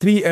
3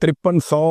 5300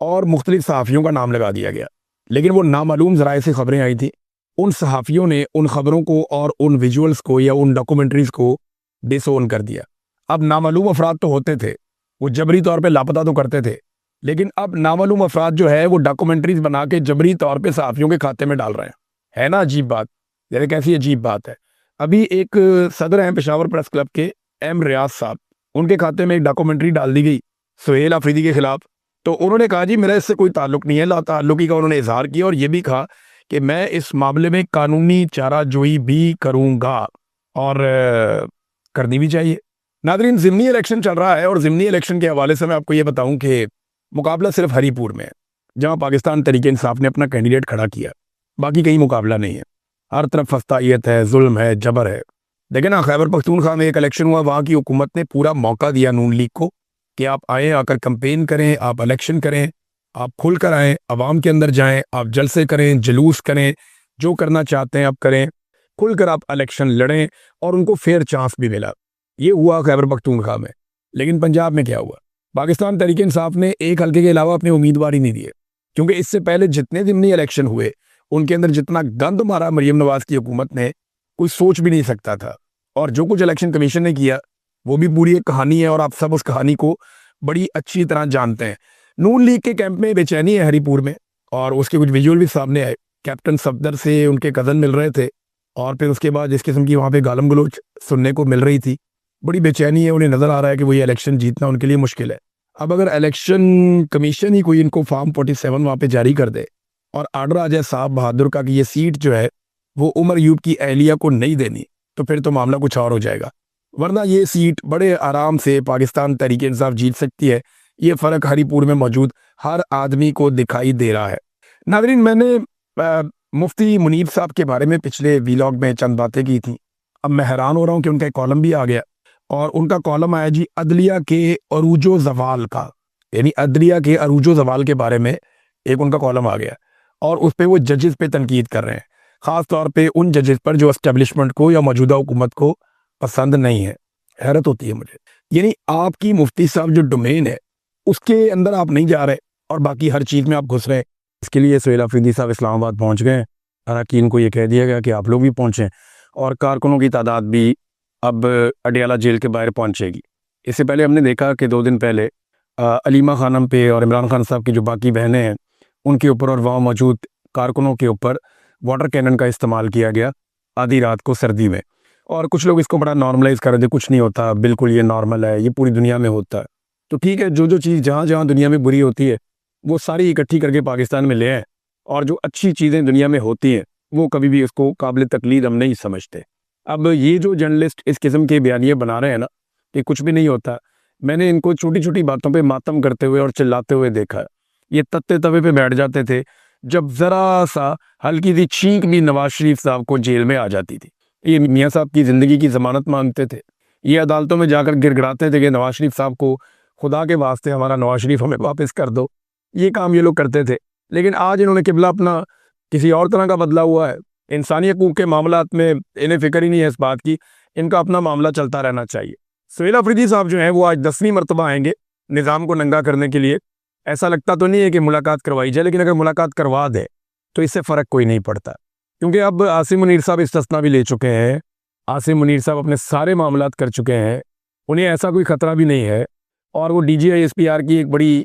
اور مختلف صحافیوں کا نام لگا دیا گیا، لیکن وہ نامعلوم ذرائع سے خبریں آئی تھیں۔ ان صحافیوں نے ان خبروں کو اور ان ویژولز کو یا ان ڈاکومنٹریز کو ڈس اون کر دیا۔ اب نامعلوم افراد تو ہوتے تھے، وہ جبری طور پہ لاپتہ تو کرتے تھے، لیکن اب نامعلوم افراد جو ہے وہ ڈاکومنٹریز بنا کے جبری طور پہ صحافیوں کے کھاتے میں ڈال رہے ہیں۔ ہے نا عجیب بات؟ ذرا کیسی عجیب بات ہے۔ ابھی ایک صدر ہیں پشاور پریس کلب کے ایم ریاض صاحب، ان کے کھاتے میں ایک ڈاکومنٹری ڈال دی گئی سہیل آفریدی کے خلاف۔ تو انہوں نے کہا جی میرا اس سے کوئی تعلق نہیں ہے، لا تعلقی کا انہوں نے اظہار کیا، اور یہ بھی کہا کہ میں اس معاملے میں قانونی چارہ جوئی بھی کروں گا، اور کرنی بھی چاہیے۔ ناظرین، ضمنی الیکشن چل رہا ہے، اور ضمنی الیکشن کے حوالے سے میں آپ کو یہ بتاؤں کہ مقابلہ صرف ہری پور میں ہے، جہاں پاکستان تحریک انصاف نے اپنا کینڈیڈیٹ کھڑا کیا، باقی کہیں مقابلہ نہیں ہے۔ ہر طرف فسطائیت ہے، ظلم ہے، جبر ہے۔ دیکھیں نا، خیبر پختونخوا میں ایک الیکشن ہوا، وہاں کی حکومت نے پورا موقع دیا نون لیگ کو کہ آپ آئیں، آ کر کمپین کریں، آپ الیکشن کریں، آپ کھل کر آئیں، عوام کے اندر جائیں، آپ جلسے کریں، جلوس کریں، جو کرنا چاہتے ہیں آپ کریں، کھل کر آپ الیکشن لڑیں، اور ان کو فیئر چانس بھی ملا۔ یہ ہوا خیبر پختونخوا میں۔ لیکن پنجاب میں کیا ہوا؟ پاکستان تحریک انصاف نے ایک حلقے کے علاوہ اپنے امیدوار ہی نہیں دیے، کیونکہ اس سے پہلے جتنے ضمنی الیکشن ہوئے ان کے اندر جتنا گند مارا مریم نواز کی حکومت نے، کوئی سوچ بھی نہیں سکتا تھا۔ اور جو کچھ الیکشن کمیشن نے کیا وہ بھی پوری ایک کہانی ہے، اور آپ سب اس کہانی کو بڑی اچھی طرح جانتے ہیں۔ نون لیگ کے کیمپ میں بے چینی ہے ہری پور میں، اور اس کے کچھ ویژول بھی سامنے آئے۔ کیپٹن صفدر سے ان کے کزن مل رہے تھے، اور پھر اس کے بعد اس قسم کی وہاں پہ گالم گلوچ سننے کو مل رہی تھی۔ بڑی بے چینی ہے، انہیں نظر آ رہا ہے کہ وہ یہ الیکشن جیتنا ان کے لیے مشکل ہے۔ اب اگر الیکشن کمیشن ہی کوئی ان کو فارم 47 وہاں پہ جاری کر دے، اور آرڈر آ جائے صاحب بہادر کا کہ یہ سیٹ جو ہے وہ عمر ایوب کی اہلیہ کو نہیں دینی، تو پھر تو معاملہ کچھ اور ہو جائے گا۔ ورنہ یہ سیٹ بڑے آرام سے پاکستان تحریک انصاف جیت سکتی ہے۔ یہ فرق ہری پور میں موجود ہر آدمی کو دکھائی دے رہا ہے۔ ناظرین، میں نے مفتی منیر صاحب کے بارے میں پچھلے ویلاگ میں چند باتیں کی تھیں۔ اب میں حیران ہو رہا ہوں کہ ان کا ایک کالم بھی آ گیا، اور ان کا کالم آیا جی عدلیہ کے عروج و زوال کا، یعنی عدلیہ کے عروج و زوال کے بارے میں ایک ان کا کالم آ گیا، اور اس پہ وہ ججز پہ تنقید کر رہے ہیں، خاص طور پہ ان ججز پر جو اسٹیبلشمنٹ کو یا موجودہ حکومت کو پسند نہیں ہے۔ حیرت ہوتی ہے مجھے، یعنی آپ کی مفتی صاحب جو ڈومین ہے اس کے اندر آپ نہیں جا رہے، اور باقی ہر چیز میں آپ گھس رہے ہیں۔ اس کے لیے سہیل آفریدی صاحب اسلام آباد پہنچ گئے ہیں، اراکین کو یہ کہہ دیا گیا کہ آپ لوگ بھی پہنچیں، اور کارکنوں کی تعداد بھی اب اڈیالہ جیل کے باہر پہنچے گی۔ اس سے پہلے ہم نے دیکھا کہ 2 دن پہلے علیمہ خانم پہ اور عمران خان صاحب کی جو باقی بہنیں ہیں ان کے اوپر اور وہاں موجود کارکنوں کے اوپر واٹر کینن کا استعمال کیا گیا آدھی رات کو سردی میں، اور کچھ لوگ اس کو بڑا نارملائز کر دے، کچھ نہیں ہوتا، بالکل یہ نارمل ہے، یہ پوری دنیا میں ہوتا ہے۔ تو ٹھیک ہے، جو چیز جہاں جہاں دنیا میں بری ہوتی ہے وہ ساری اکٹھی کر کے پاکستان میں لے آئیں، اور جو اچھی چیزیں دنیا میں ہوتی ہیں وہ کبھی بھی اس کو قابل تقلید ہم نہیں سمجھتے۔ اب یہ جو جرنلسٹ اس قسم کے بیانیے بنا رہے ہیں نا کہ کچھ بھی نہیں ہوتا، میں نے ان کو چھوٹی چھوٹی باتوں پہ ماتم کرتے ہوئے اور چلاتے ہوئے دیکھا ہے۔ یہ تتے توے پہ بیٹھ جاتے تھے جب ذرا سا ہلکی سی چھینک بھی نواز شریف صاحب کو جیل میں آ جاتی تھی۔ یہ میاں صاحب کی زندگی کی ضمانت مانگتے تھے، یہ عدالتوں میں جا کر گڑ گڑاتے تھے کہ نواز شریف صاحب کو خدا کے واسطے ہمارا نواز شریف ہمیں واپس کر دو۔ یہ کام یہ لوگ کرتے تھے، لیکن آج انہوں نے قبلہ اپنا کسی اور طرح کا بدلا ہوا ہے۔ انسانی حقوق کے معاملات میں انہیں فکر ہی نہیں ہے اس بات کی، ان کا اپنا معاملہ چلتا رہنا چاہیے۔ سہیل آفریدی صاحب جو ہیں وہ آج 10ویں مرتبہ آئیں گے نظام کو ننگا کرنے کے لیے۔ ایسا لگتا تو نہیں ہے کہ ملاقات کروائی جائے، لیکن اگر ملاقات کروا دے تو اس سے فرق کوئی نہیں پڑتا، کیونکہ اب عاصم منیر صاحب استثنا بھی لے چکے ہیں۔ عاصم منیر صاحب اپنے سارے معاملات کر چکے ہیں، انہیں ایسا کوئی خطرہ بھی نہیں ہے، اور وہ DGI/SPR کی ایک بڑی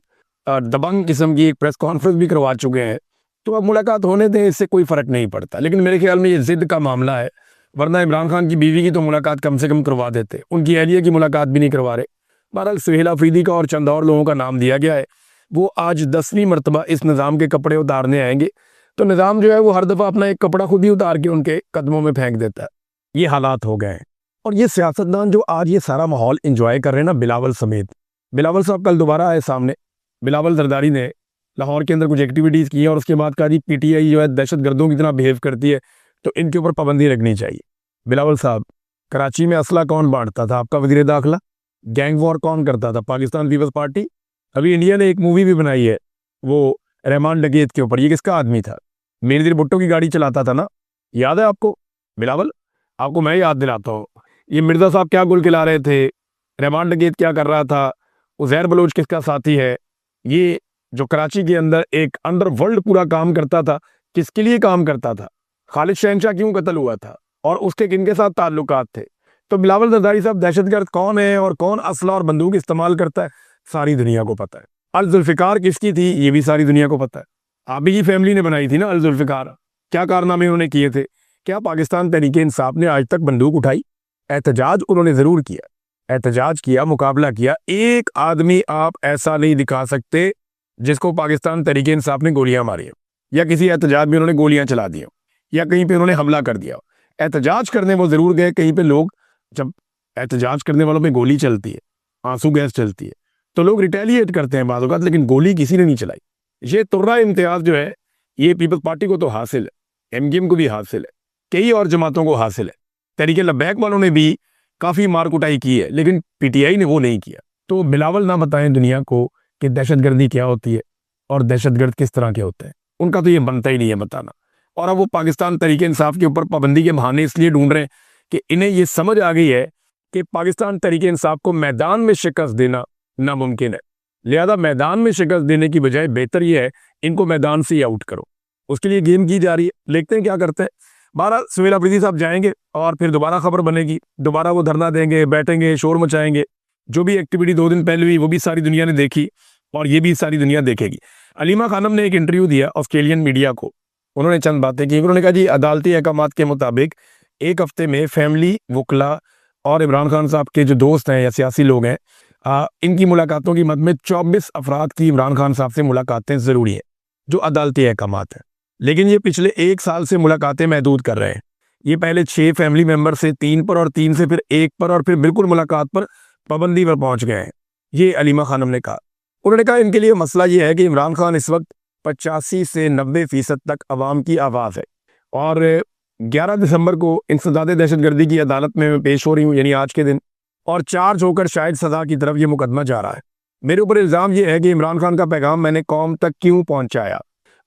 دبنگ قسم کی ایک پریس کانفرنس بھی کروا چکے ہیں۔ تو اب ملاقات ہونے دیں، اس سے کوئی فرق نہیں پڑتا، لیکن میرے خیال میں یہ ضد کا معاملہ ہے، ورنہ عمران خان کی بیوی کی تو ملاقات کم سے کم کروا دیتے، ان کی اہلیہ کی ملاقات بھی نہیں کروا رہے۔ بہرحال سہیل آفریدی کا اور چند اور لوگوں کا نام دیا گیا ہے، وہ آج 10ویں مرتبہ اس نظام کے کپڑے اتارنے آئیں گے۔ تو نظام جو ہے وہ ہر دفعہ اپنا ایک کپڑا خود ہی اتار کے ان کے قدموں میں پھینک دیتا ہے۔ یہ حالات ہو گئے ہیں، اور یہ سیاستدان جو آج یہ سارا ماحول انجوائے کر رہے ہیں نا، بلاول سمیت، بلاول صاحب کل دوبارہ آئے سامنے۔ بلاول زرداری نے لاہور کے اندر کچھ ایکٹیویٹیز کی ہیں، اور اس کے بعد کہا جی PTI جو ہے دہشت گردوں کی طرح بہیو کرتی ہے، تو ان کے اوپر پابندی رکھنی چاہیے۔ بلاول صاحب، کراچی میں اسلحہ کون بانٹتا تھا؟ آپ کا وزیر داخلہ۔ گینگ وار کون کرتا تھا؟ پاکستان پیپلز پارٹی۔ ابھی انڈیا نے ایک مووی بھی بنائی ہے وہ رحمان ڈکیت کے اوپر، یہ کس کا آدمی تھا؟ میر بھٹو کی گاڑی چلاتا تھا نا، یاد ہے آپ کو؟ بلاول، آپ کو میں یاد دلاتا ہوں، یہ مرزا صاحب کیا گل کھلا رہے تھے، رحمان ڈکیت کیا کر رہا تھا، عزیر بلوچ کس کا ساتھی ہے، یہ جو کراچی کے اندر ایک انڈر ورلڈ پورا کام کرتا تھا، کس کے لیے کام کرتا تھا، خالد شہنشاہ کیوں قتل ہوا تھا اور اس کے کن کے ساتھ تعلقات تھے. تو بلاول زرداری صاحب دہشت گرد کون ہے اور کون اسلحہ اور بندوق استعمال کرتا ہے، ساری دنیا کو پتہ ہے. الذوالفقار کس کی تھی، یہ بھی ساری دنیا کو پتہ ہے. آپ ہی کی فیملی نے بنائی تھی نا الذوالفقار. کیا کارنامے انہوں نے کیے تھے؟ کیا پاکستان تحریک انصاف نے آج تک بندوق اٹھائی؟ احتجاج انہوں نے ضرور کیا، احتجاج کیا، مقابلہ کیا. ایک آدمی آپ ایسا نہیں دکھا سکتے جس کو پاکستان تحریک انصاف نے گولیاں ماری ہیں، یا کسی احتجاج میں انہوں نے گولیاں چلا دی، یا کہیں پہ انہوں نے حملہ کر دیا. احتجاج کرنے وہ ضرور گئے. کہیں پہ لوگ، جب احتجاج کرنے والوں پہ گولی چلتی ہے، آنسو گیس چلتی ہے، تو لوگ ریٹیلیٹ کرتے ہیں بعض اوقات، لیکن گولی کسی نے نہیں چلائی. یہ ترہ امتیاز جو ہے یہ پیپلز پارٹی کو تو حاصل ہے، ایم کیو ایم کو بھی حاصل ہے، کئی اور جماعتوں کو حاصل ہے. تحریک لبیک والوں نے بھی کافی مار کٹائی کی ہے، لیکن پی ٹی آئی نے وہ نہیں کیا. تو بلاول نہ بتائیں دنیا کو کہ دہشت گردی کیا ہوتی ہے اور دہشت گرد کس طرح کے ہوتے ہیں. ان کا تو یہ بنتا ہی نہیں ہے بتانا. اور اب وہ پاکستان تحریک انصاف کے اوپر پابندی کے بہانے اس لیے ڈھونڈ رہے ہیں کہ انہیں یہ سمجھ آ گئی ہے کہ پاکستان تحریک انصاف کو میدان میں شکست دینا ناممکن ہے. لہذا میدان میں شکست دینے کی بجائے بہتر یہ ہے ان کو میدان سے ہی آؤٹ کرو. اس کے لیے گیم کی جا رہی ہے، دیکھتے ہیں کیا کرتے ہیں. بارہ سہیل آفریدی صاحب جائیں گے اور پھر دوبارہ خبر بنے گی، دوبارہ وہ دھرنا دیں گے، بیٹھیں گے، شور مچائیں گے. جو بھی ایکٹیویٹی 2 دن پہلے ہوئی وہ بھی ساری دنیا نے دیکھی اور یہ بھی ساری دنیا دیکھے گی. علیمہ خانم نے ایک انٹرویو دیا آسٹریلین میڈیا کو. انہوں نے چند باتیں کی. انہوں نے کہا جی عدالتی احکامات کے مطابق ایک ہفتے میں فیملی، وکلا اور عمران خان صاحب کے جو دوست ہیں یا سیاسی لوگ ہیں، ان کی ملاقاتوں کی مد میں 24 افراد کی عمران خان صاحب سے ملاقاتیں ضروری ہیں جو عدالتی احکامات ہیں. لیکن یہ پچھلے 1 سال سے ملاقاتیں محدود کر رہے ہیں. یہ پہلے 6 فیملی ممبر سے 3 پر اور 3 سے پھر 1 پر اور پھر بالکل ملاقات پر پابندی پر پہنچ گئے ہیں. یہ علیمہ خانم نے کہا. انہوں نے کہا ان کے لیے مسئلہ یہ ہے کہ عمران خان اس وقت 85 سے 90% تک عوام کی آواز ہے، اور 11 دسمبر کو انسداد دہشت گردی کی عدالت میں پیش ہو رہی ہوں، یعنی آج کے دن، اور چارج ہو کر شاید سزا کی طرف یہ مقدمہ جا رہا ہے. میرے اوپر الزام یہ ہے کہ عمران خان کا پیغام میں نے قوم تک کیوں پہنچایا،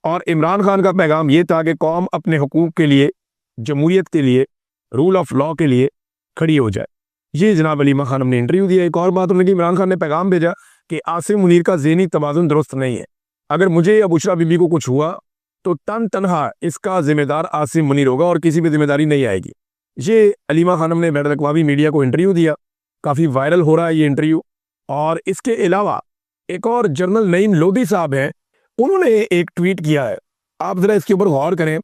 اور عمران خان کا پیغام یہ تھا کہ قوم اپنے حقوق کے لیے، جمہوریت کے لیے، رول آف لا کے لیے کھڑی ہو جائے. یہ جناب علیمہ خانم نے انٹرویو دیا. ایک اور بات انہوں نے کہ عمران خان نے پیغام بھیجا کہ عاصم منیر کا ذہنی توازن درست نہیں ہے. اگر مجھے یا بشرا بی بی کو کچھ ہوا تو تنہا اس کا ذمہ دار عاصم منیر ہوگا اور کسی بھی ذمہ داری نہیں آئے گی. یہ علیمہ خانم نے بین الاقوامی میڈیا کو انٹرویو دیا. کافی وائرل ہو رہا ہے یہ انٹرویو. اور اس کے علاوہ ایک اور جنرل نعیم لودھی صاحب ہیں، انہوں نے ایک ٹویٹ کیا ہے. آپ ذرا اس کے اوپر غور کریں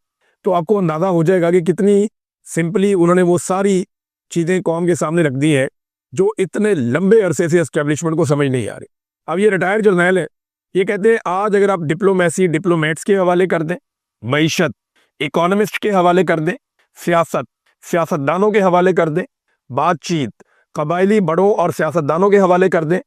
تو آپ کو اندازہ ہو جائے گا کہ کتنی سمپلی انہوں نے وہ ساری چیزیں قوم کے سامنے رکھ دی ہیں جو اتنے لمبے عرصے سے اسٹیبلشمنٹ کو سمجھ نہیں آ رہی. اب یہ ریٹائرڈ جرنیل ہے، یہ کہتے ہیں آج اگر آپ ڈپلومیسی ڈپلومیٹس کے حوالے کر دیں، معیشت اکانومسٹ کے حوالے کر دیں، سیاستدانوں کے حوالے کر دیں، بات چیت قبائلی بڑوں اور سیاستدانوں کے حوالے کر دیں،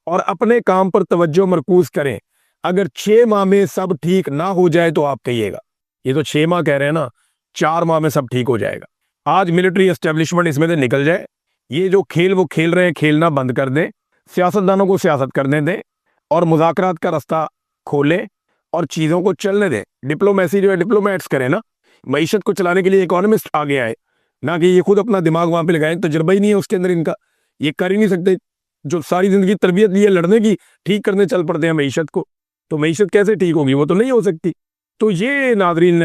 اور اپنے کام پر توجہ مرکوز کریں، اگر 6 ماہ میں سب ٹھیک نہ ہو جائے تو آپ کہیے گا. یہ تو 6 ماہ کہہ رہے ہیں نا، 4 ماہ میں سب ٹھیک ہو جائے گا. آج ملٹری اسٹیبلشمنٹ اس میں سے نکل جائے، یہ جو کھیل وہ کھیل رہے ہیں کھیلنا بند کر دیں، سیاستدانوں کو سیاست کرنے دیں اور مذاکرات کا رستہ کھولیں اور چیزوں کو چلنے دیں. ڈپلومیسی جو ہے ڈپلومیٹس کریں نا، معیشت کو چلانے کے لیے اکانومسٹ آگے آئے، نہ کہ یہ خود اپنا دماغ وہاں پہ لگائیں. تجربہ ہی نہیں ہے اس کے اندر ان کا، یہ کر ہی نہیں سکتے. جو ساری زندگی تربیت لی ہے لڑنے کی، ٹھیک کرنے چل پڑتے ہیں معیشت کو، تو معیشت کیسے ٹھیک ہوگی؟ وہ تو نہیں ہو سکتی. تو یہ ناظرین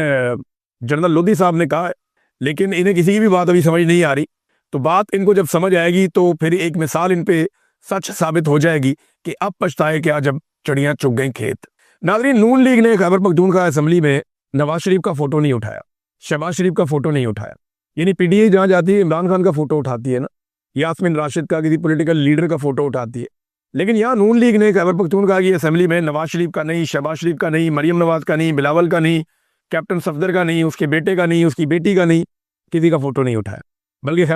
جنرل لودھی صاحب نے کہا ہے، لیکن انہیں کسی کی بھی بات ابھی سمجھ نہیں آ رہی. تو بات ان کو جب سمجھ آئے گی تو پھر ایک مثال ان پہ سچ ثابت ہو جائے گی کہ اب پچھتائے کیا جب چڑیاں چگ گئیں کھیت. ناظرین نون لیگ نے خیبر پختونخوا اسمبلی میں نواز شریف کا فوٹو نہیں اٹھایا، شہباز شریف کا فوٹو نہیں اٹھایا. یعنی پی ٹی آئی جہاں جاتی ہے عمران خان کا فوٹو اٹھاتی ہے نا، یاسمین راشد کا کسی پولیٹیکل لیڈر کا فوٹو اٹھاتی ہے. لیکن یہاں نون لیگ نے خیبر پختونخوا کی اسمبلی میں نواز شریف کا نہیں، شہباز شریف کا نہیں، مریم نواز کا نہیں، بلاول کا نہیں، کیپٹن صفدر کا نہیں، اس کے بیٹے کا نہیں، اس کی بیٹی کا نہیں، کسی کا فوٹو نہیں اٹھایا. بلکہ